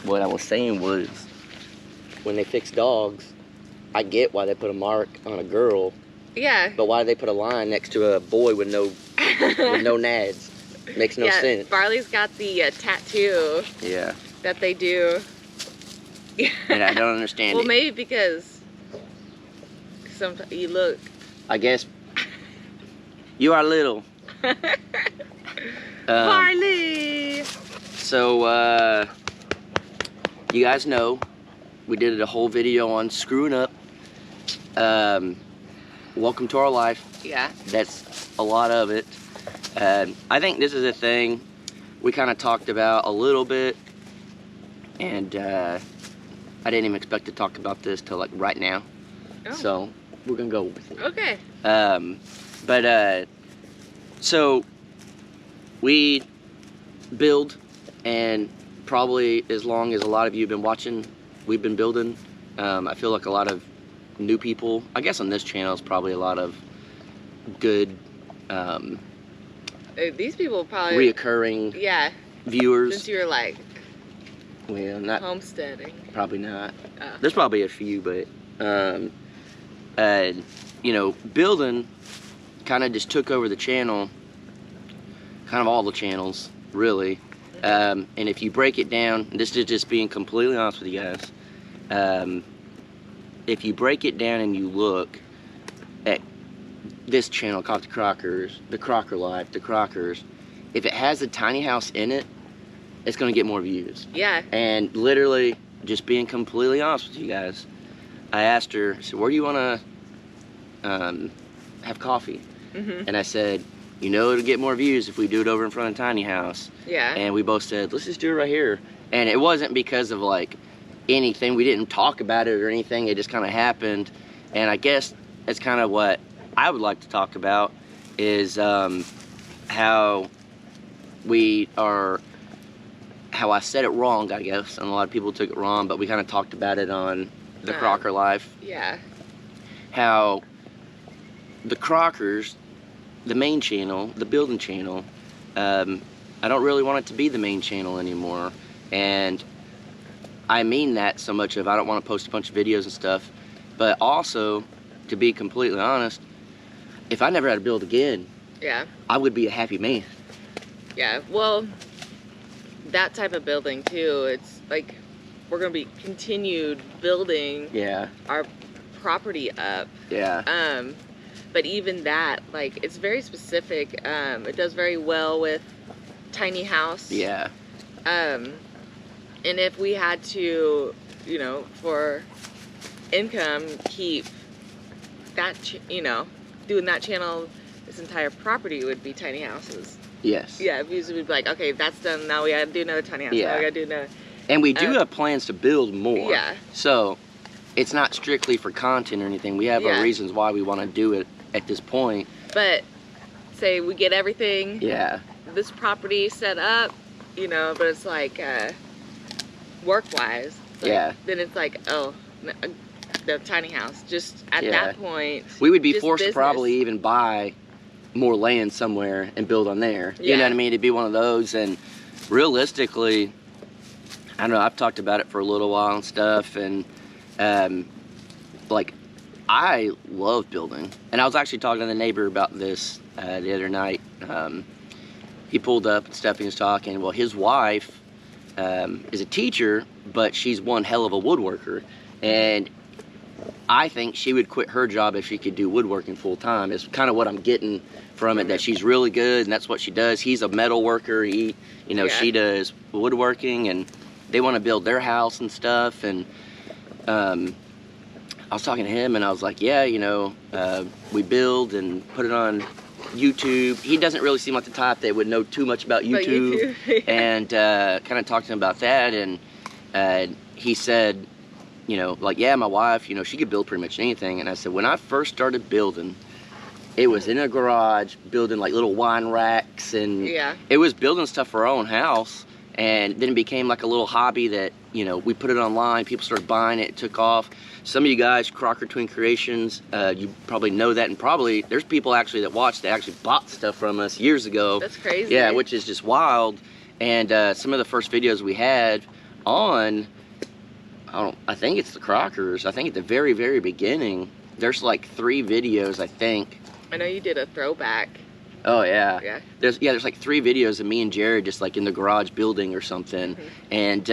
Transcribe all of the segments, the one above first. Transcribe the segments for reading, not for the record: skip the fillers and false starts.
what I was saying was, when they fix dogs, I get why they put a mark on a girl. Yeah. But why do they put a line next to a boy with no nads? Makes no sense. Barley's got the tattoo. Yeah. That they do. And I don't understand well, maybe because sometimes you look. I guess you are little. Barley. So you guys know we did a whole video on screwing up. Welcome to our life. Yeah. That's a lot of it. I think this is a thing we kind of talked about a little bit, and I didn't even expect to talk about this till like right now. Oh. So we're gonna go with it. Okay. So we build, and probably as long as a lot of you have been watching, we've been building. I feel like a lot of new people, I guess on this channel, is probably a lot of good these people probably reoccurring viewers. Since you were like, well, not homesteading. Probably not. There's probably a few, but you know, building kind of just took over the channel, kind of all the channels, really. And if you break it down, and this is just being completely honest with you guys, if you break it down and you look at this channel called the Crockers, the Crocker Life, the Crockers, if it has a tiny house in it, it's gonna get more views. Yeah. And literally, just being completely honest with you guys, I asked her, I said, where do you wanna have coffee? And I said, you know, it'll get more views if we do it over in front of a tiny house. Yeah. And we both said, let's just do it right here. And it wasn't because of like anything, we didn't talk about it or anything, it just kind of happened. And I guess that's kind of what I would like to talk about, is how I said it wrong, I guess, and a lot of people took it wrong, but we kind of talked about it on the Crocker Life. Yeah. How the Crockers, the main channel, the building channel, I don't really want it to be the main channel anymore. And I mean that so much of I don't want to post a bunch of videos and stuff, but also, to be completely honest, if I never had to build again, I would be a happy man. Yeah, well, that type of building too, it's like we're gonna be continued building our property up. Yeah. But even that, like, it's very specific. It does very well with tiny house. Yeah. And if we had to, you know, for income, keep that, you know, doing that channel, this entire property would be tiny houses. Yes. Yeah, views would be like, okay, that's done. Now we gotta do another tiny house. Yeah. Now we gotta do another. And we do have plans to build more. Yeah. So it's not strictly for content or anything. We have our reasons why we want to do it at this point. But say we get everything. Yeah. This property set up, you know, but it's like work-wise. Like, then it's like, oh, the tiny house. Just at that point, we would be forced to probably even buy more land somewhere and build on there. You know what I mean? It'd be one of those. And realistically, I don't know, I've talked about it for a little while and stuff, and like, I love building. And I was actually talking to the neighbor about this the other night. He pulled up and Stephanie was talking. Well, his wife is a teacher, but she's one hell of a woodworker. And I think she would quit her job if she could do woodworking full time. It's kind of what I'm getting from it, that she's really good and that's what she does. He's a metal worker. She does woodworking, and they want to build their house and stuff. And I was talking to him and I was like, yeah, you know, we build and put it on YouTube. He doesn't really seem like the type that would know too much about YouTube. And kind of talked to him about that, and he said, you know, like, yeah, my wife, you know, she could build pretty much anything. And I said, when I first started building, it was in a garage, building like little wine racks, and it was building stuff for our own house. And then it became like a little hobby that, you know, we put it online, people started buying it, it took off. Some of you guys, Crocker Twin Creations, you probably know that, and probably there's people actually that watch that actually bought stuff from us years ago. That's crazy. Yeah, which is just wild. And some of the first videos we had on, I think it's the Crockers. I think at the very, very beginning, there's like 3 videos, I think. I know you did a throwback. Oh yeah. Yeah. There's like 3 videos of me and Jared just like in the garage building or something, and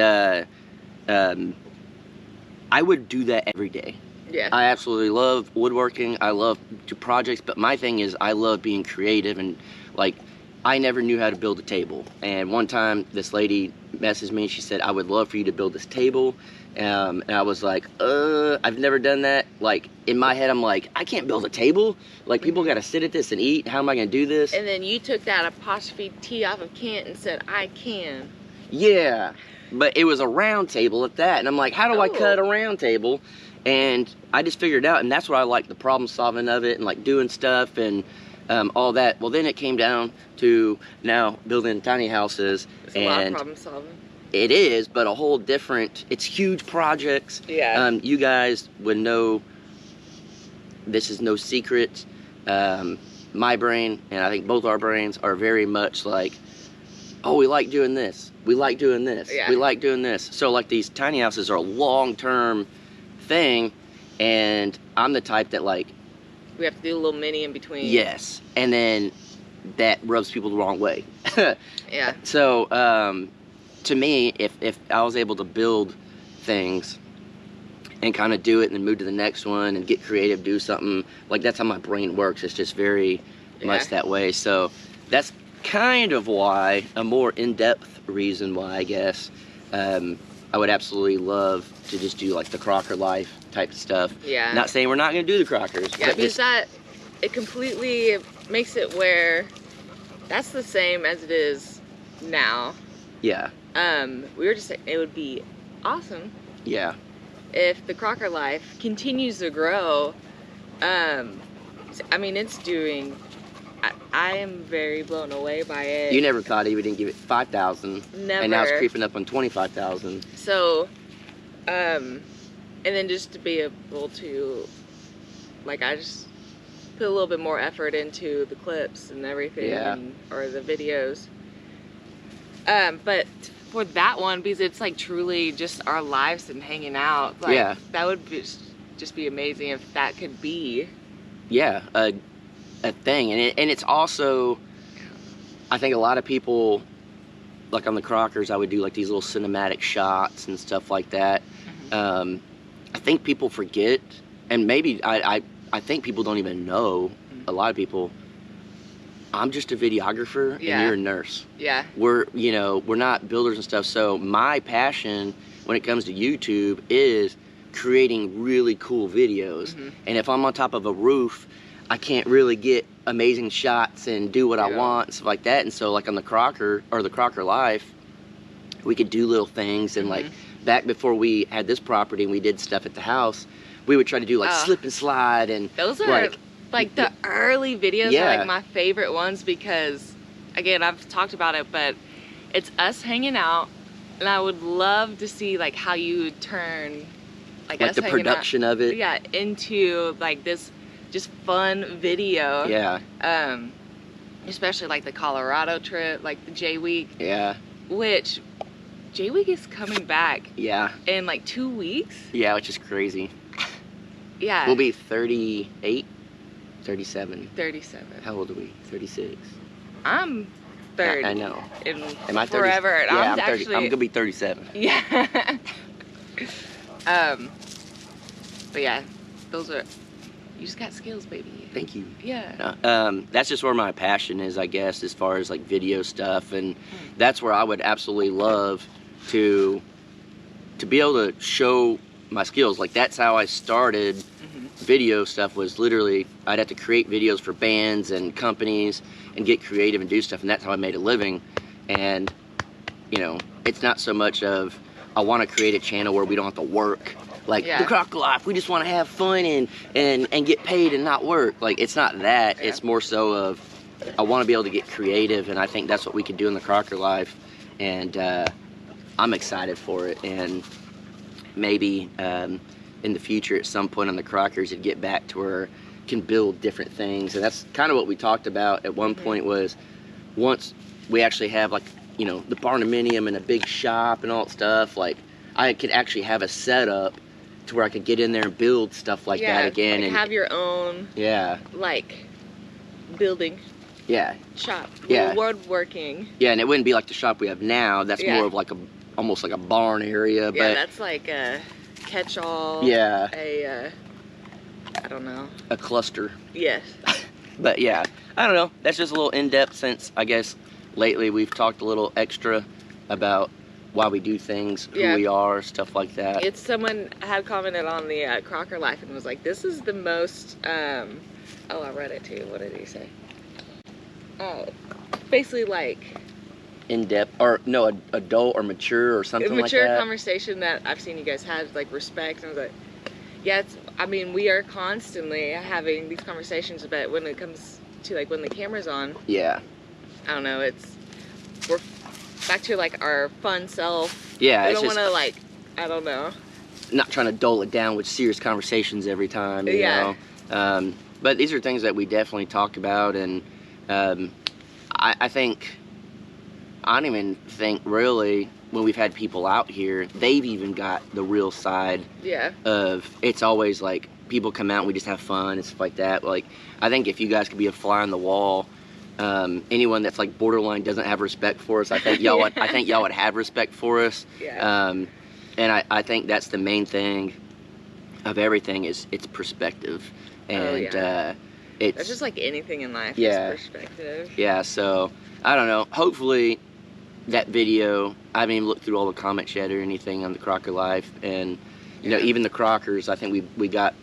I would do that every day. Yeah. I absolutely love woodworking. I love to projects, but my thing is I love being creative, and like I never knew how to build a table. And one time this lady messaged me and she said, I would love for you to build this table. And I was like, I've never done that. Like in my head, I'm like, I can't build a table. Like people got to sit at this and eat. How am I going to do this? And then you took that apostrophe T off of can't and said, I can. Yeah, but it was a round table at that. And I'm like, how do I cut a round table? And I just figured it out, and that's what I like, the problem solving of it and like doing stuff and all that. Well, then it came down to now building tiny houses. It's a lot of problem solving. It is, but a whole different, it's huge projects. Yeah. You guys would know, this is no secret. My brain, and I think both our brains, are very much like, oh, we like doing this. We like doing this. Yeah. We like doing this. So like these tiny houses are a long-term thing, and I'm the type that like, we have to do a little mini in between. yes, and then that rubs people the wrong way. Yeah. So to me, if I was able to build things and kind of do it and then move to the next one and get creative, do something, like that's how my brain works. It's just very much that way. So that's kind of why, a more in-depth reason why, I guess, I would absolutely love to just do like the Crocker life type of stuff. Yeah. Not saying we're not going to do the Crockers. Yeah, because it completely makes it where that's the same as it is now. Yeah. We were just saying it would be awesome. Yeah. If the Crocker life continues to grow. I mean, it's doing. I am very blown away by it. You never thought he didn't give it 5,000. Never. And now it's creeping up on 25,000. So, and then just to be able to, like, I just put a little bit more effort into the clips and everything, or the videos. But for that one, because it's like truly just our lives and hanging out, like, that would just be amazing if that could be. Yeah, a thing, and it's also, I think a lot of people, like on the Crockers, I would do like these little cinematic shots and stuff like that. I think people forget, and maybe I think people don't even know, a lot of people, I'm just a videographer and you're a nurse. Yeah. We're not builders and stuff, so my passion when it comes to YouTube is creating really cool videos. And if I'm on top of a roof, I can't really get amazing shots and do what I want and stuff like that. And so like on the Crocker, or the Crocker Life, we could do little things. And like back before we had this property and we did stuff at the house, we would try to do like slip and slide, and those are like the early videos are like my favorite ones, because again, I've talked about it, but it's us hanging out, and I would love to see like how you turn like us the production of it into like this just fun video. Yeah. Especially like the Colorado trip, like the J Week. Yeah. Which J Week is coming back. Yeah. In like 2 weeks. Yeah, which is crazy. Yeah. We'll be 38, 37. 37. How old are we? 36. I'm 30. I know. Am I 30? Forever. And yeah, I'm 30. I'm gonna be 37. Yeah. But yeah, those are. You just got skills, baby. Thank you. Yeah. That's just where my passion is, I guess, as far as like video stuff, and that's where I would absolutely love to be able to show my skills. Like that's how I started video stuff, was literally I'd have to create videos for bands and companies and get creative and do stuff, and that's how I made a living. And you know, it's not so much of I want to create a channel where we don't have to work. Like the Crocker Life, we just want to have fun and get paid and not work. Like it's not that. It's more so of I want to be able to get creative, and I think that's what we could do in the Crocker Life. And I'm excited for it. And maybe in the future, at some point on the Crockers, it'd get back to where can build different things. And that's kind of what we talked about at one point, was once we actually have like, you know, the barnuminium and a big shop and all that stuff, like I could actually have a setup to where I could get in there and build stuff like that again. Like and have your own, yeah, like, building shop. Woodworking. Yeah, and it wouldn't be like the shop we have now. That's more of like almost like a barn area. Yeah, but that's like a catch-all. Yeah. I don't know. A cluster. Yes. But yeah, I don't know. That's just a little in-depth since I guess lately we've talked a little extra about why we do things, who we are, stuff like that. It's someone had commented on the Crocker life and was like, this is the most, oh, I read it too. What did he say? Oh, basically like... In-depth, or no, adult or mature or something like that. Mature conversation that I've seen you guys have, like respect. And I was like, yeah, I mean, we are constantly having these conversations, but when it comes to like when the camera's on, yeah, I don't know, we're back to like our fun self. Yeah, we don't want to like, I don't know. Not trying to dole it down with serious conversations every time, you know. But these are things that we definitely talk about, and I think, I don't even think really when we've had people out here, they've even got the real side of, it's always like people come out and we just have fun and stuff like that. Like, I think if you guys could be a fly on the wall, anyone that's like borderline doesn't have respect for us, I think y'all would, I think y'all would have respect for us. And I think that's the main thing of everything is it's perspective. And it's just like anything in life, is perspective. Yeah, so I don't know. Hopefully that video, I haven't even looked through all the comments yet or anything on the Crocker life, and you know, even the Crockers, I think we got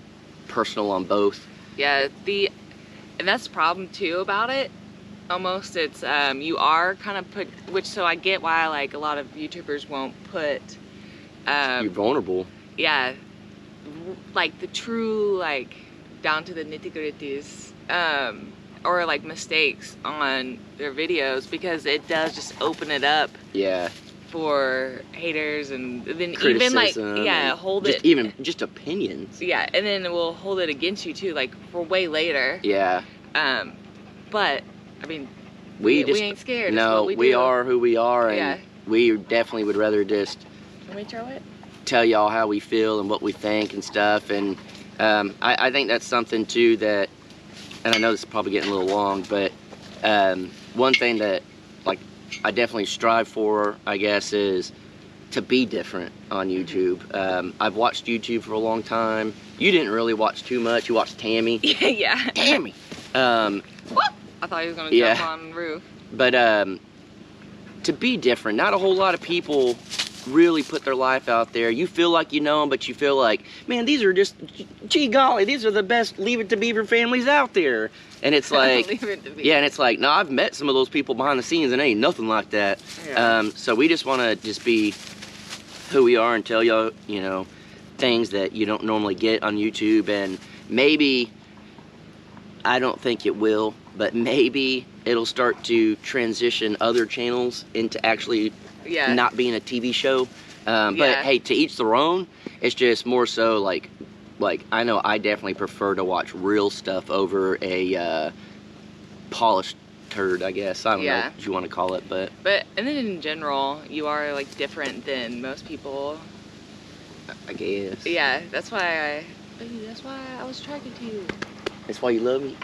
personal on both. Yeah, and that's the problem too about it. Almost, it's you are kind of put, which so I get why like a lot of YouTubers won't put. You're vulnerable. Yeah, like the true like down to the nitty-gritties. Or like mistakes on their videos, because it does just open it up for haters, and then even like hold just it, even just opinions, and then we'll hold it against you too, like for way later. But I mean, we ain't scared. No, we are who we are, and we definitely would rather just tell y'all how we feel and what we think and stuff. And I think that's something too that, and I know this is probably getting a little long, but one thing that like I definitely strive for, I guess, is to be different on YouTube. I've watched YouTube for a long time. You didn't really watch too much. You watched Tammy. Tammy. I thought he was gonna jump on the roof. But to be different, not a whole lot of people really put their life out there. You feel like you know them, but you feel like, man, these are just, gee golly, these are the best Leave It to Beaver families out there. And it's like, and it's like, no, I've met some of those people behind the scenes and ain't nothing like that. So we just want to just be who we are and tell y'all, you know, things that you don't normally get on YouTube. And maybe, I don't think it will, but maybe it'll start to transition other channels into actually not being a TV show. But hey, to each their own. It's just more so like I know I definitely prefer to watch real stuff over a polished turd, I guess. I don't know what you want to call it, but and then in general, you are like different than most people, I guess. Yeah, that's why I was attracted to you. That's why you love me.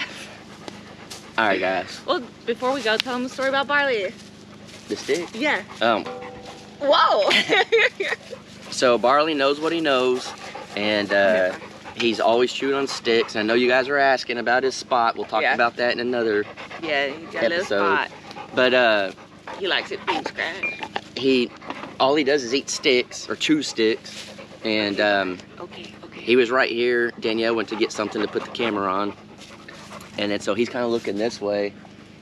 All right, guys. Well, before we go, tell them the story about Barley. The stick? Yeah. Whoa! So Barley knows what he knows, and he's always chewing on sticks. I know you guys are asking about his spot. We'll talk about that in another he's got a little spot. But he likes it being scratched. All he does is eat sticks, or chew sticks, and he was right here. Danielle went to get something to put the camera on, and then so he's kind of looking this way,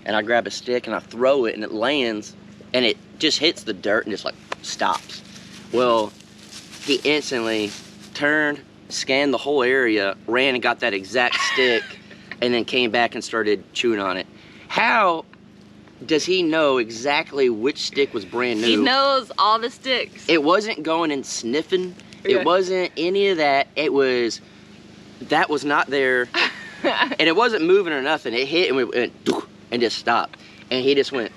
and I grab a stick and I throw it, and it lands, and it just hits the dirt and just like stops. Well, he instantly turned, scanned the whole area, ran and got that exact stick, and then came back and started chewing on it. How does he know exactly which stick was brand new? He knows all the sticks. It wasn't going and sniffing. It wasn't any of that. That was not there. And it wasn't moving or nothing. It hit and we went and just stopped. And he just went,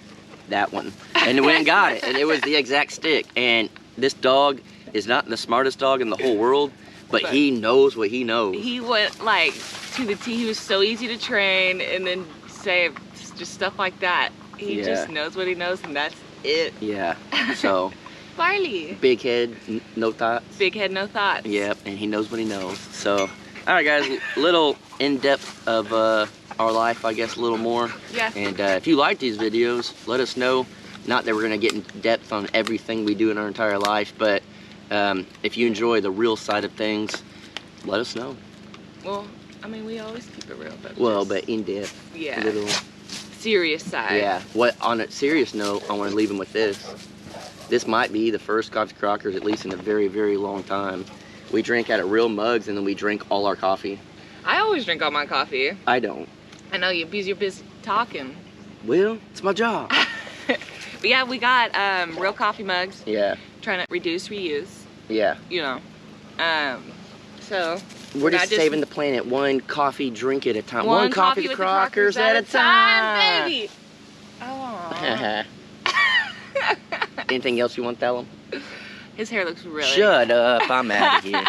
that one. And went and got it. And it was the exact stick. And this dog is not the smartest dog in the whole world, but But he knows what he knows. he went like to the T. He was so easy to train, and then say just stuff like that. He just knows what he knows, and that's it. Yeah. So Barley. big head, no thoughts. Big head, no thoughts. Yep, and he knows what he knows. So, all right, guys, little in-depth of our life, I guess, a little more. Yeah. And if you like these videos, let us know. Not that we're gonna get in depth on everything we do in our entire life, but if you enjoy the real side of things, let us know. Well, I mean, we always keep it real, but Well, but in depth. yeah. Little. Serious side. Yeah. What? On a serious note, I want to leave them with this. This might be the first coffee Crockers, at least in a very, very long time. We drink out of real mugs, and then we drink all our coffee. I always drink all my coffee. I don't. I know you, because you're busy talking. Well, it's my job. But yeah, we got real coffee mugs. Yeah. Trying to reduce, reuse. Yeah. You know. So We're just saving the planet one coffee drink at a time. One coffee with Crockers at a time, baby. Oh. Anything else you want to tell them? His hair looks really. Shut up! I'm out of here.